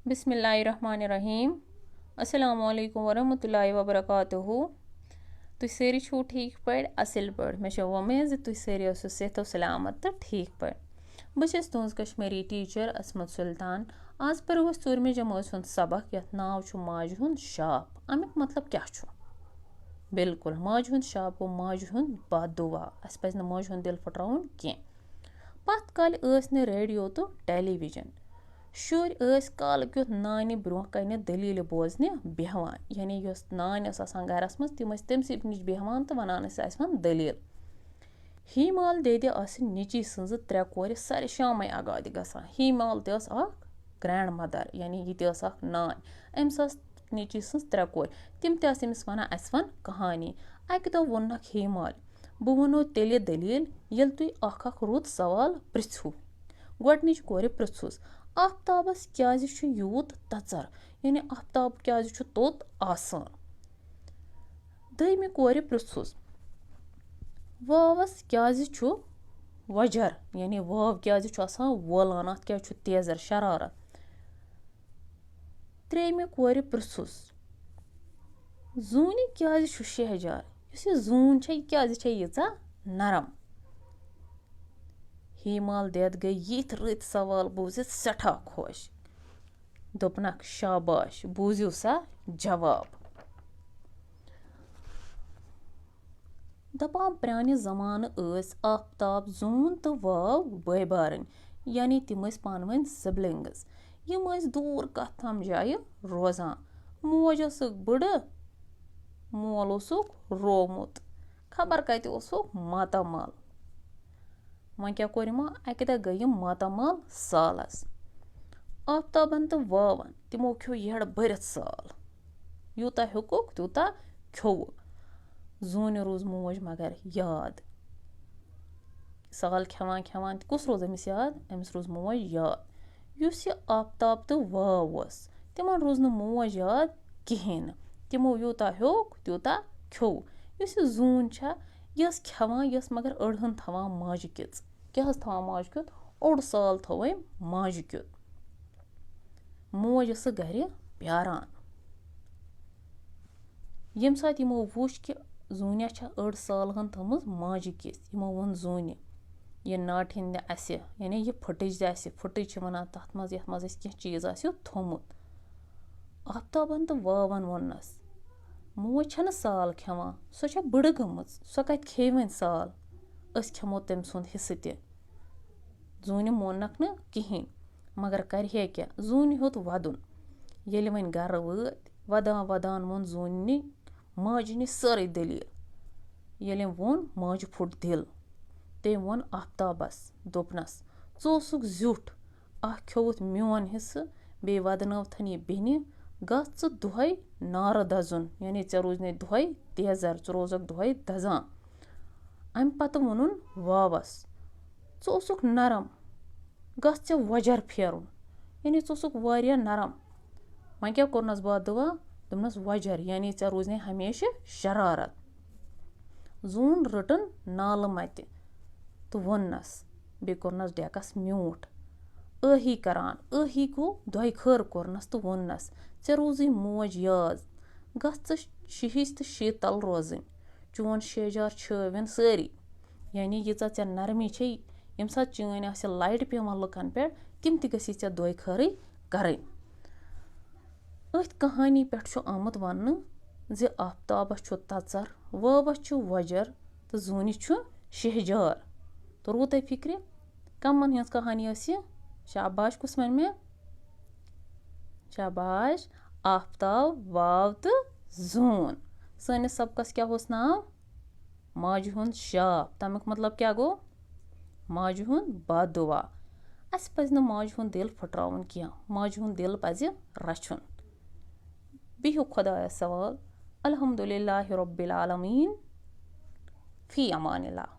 बिस्मिल्लाहिर्रहमानिर्रहीम। अस्सलामु अलैकुम वरहमतुल्लाहि वबरकातुहू। तुम सारी छो ठीक पे असल पे मे उम्मीद तुम सारी आसो सेहत सलामत तो ठीक पे। बस तुज कश्मीरी टीचर असमत सुल्तान। आज पर 4वीं जमात हुंद सबक यथ नाव छु माजह हुंद शाप। अमिक मतलब क्या छु? बिल्कुल माजह हुंद शाप गो माजह हुंद बददुआ। अस पज न माजह हुंद दिल फटराउन की। पत काल न रेडियो तो टेलीविजन। शुर काल क्युत नानी ब्रोह कन दलील बोजने बेहवान, यानी यस नान आसान गरस मज तिम तमसी निश बेहवान तो वनान दलील। ही माल देदे निची सज 3 कोर सर शाम आगाद गसान। ही माल ग्रैंड मदर यानी यह नान। अम्स निची सज 3 कोर तिम तमिस वन वन कहानी। अक दो वोनक ही माल बह वनो तेल दलील ये तुम रुत सवाल पृछू। गोडनिच कोर पृछुस आफ्ताबस क्या यूत तचर, यानी आफ्ताब क्या तोत आसान। दयमि कोर पृछुस वावस क्या वजर, यानी वाव क्या वोलान अत क्या तेजर शरारत। त्रेमि कोर पृछुस जून क्या शहजार, इस जून क्या यीचा नरम। ही माल देद गई यिथ रत सवाल बूजित सठा खुश। दोपनक शाबाश बूझियो सा जवाब। दपान प्राने जमान आफ्ताब जून तो वाव बय बारन, यानी तिम पानवन सिबलिंग्स। यम दूर कथ तम जाय रोजान। मोज बड़ मोल रोमुत, खबर कत मातामाल। वह क्या कोर अक दह गई मातामाल सालस। आफ्ताबन तो वावन तिमो खो यड़ भरत साल। यूता हेकुक तूता खो। जून रोज मोज मगर याद। साल खेवान खेवान कुस रोज अमिस याद, अमिस रोज मोज याद। युस यह आफ्ताब तो वाव तिमन रोज न मोज याद कहें। तिमो यूता हेक तूता खो। युस जून यस खेवान यस मगर अड़हन थवान माज किच। क्या थवान माज क्युत ओड़ साल थो माज क्युत। मोज गर प्यारान। यम सात यमो वुच कि जून अड़ साल हन थमज माज किच, यमो वोन जून यह नाटिन अस, यानी यह फुटज फुटज वन तथ मज यथ मज कह चीज थोमुत। आफ्ताबन तो वावन वोनस मोज छन साल खेवान, सो बड़ गमच, सो कत खे वन साल। अस खेमो तम सुंद हिस्से ते। जून मोनक न कहें, मगर करहे क्या जून हेत वदन। येल वन गर वत वदान वदान वोन जून माजि सारे दलील। येल वोन माज फुट दिल। तम वोन आफ्ताबस दोपनस ोसुक ज्युठ खोवुत मोन हिस्से बे वदनवथन यह बेनि गच दुहै नार दजुन, यानी ऐ रोज दुहै तेजर, रोजक दुहै दजान। अम पत वोनुन वावस ओसुक नरम गच वजर फेरुन, यानी ओसुक वारिया नरम। वह क्या कोरनस बददुआ दोपनस वजर, यानी ऐ रोज हमेशा शरारत। जून रटन नाल मत तो वोनस बे कोरनस डेकस म्यूठ। अही करान अही गो दुहै खर कोरनस तो वोनस ऐ रोज मोज याद। गच शिहिच तो शीत तल रोजन। चोन शहजार छविन सारी, यानी यीचा ऐ नरमी यम सात चैन लाइट पेवान लुकन पे तिम गसी ऐ दुहै खर करन। अथ कहानी पे आमुत वन जे आफ्ताबस छु तचर, वावस वजर तो जून शहजार। तोरु तह फिक्र कमन हज कहानी यह। शाबाश कुस वन मे? शाबाश आफ्ताब वाव तो जून। सनिस सबकस क्या होस नाव? माजह हुंद शाप। तमिक मतलब क्या गो? माजह हुंद बददुआ। अस पज न माजह हुंद दिल फटराउन क्या, माजह हुंद दिल पज रछुन। बिहु खुदायस सवाल। अल्हम्दुलिल्लाहि रब्बिल आलमीन। फी अमानिल्लाह।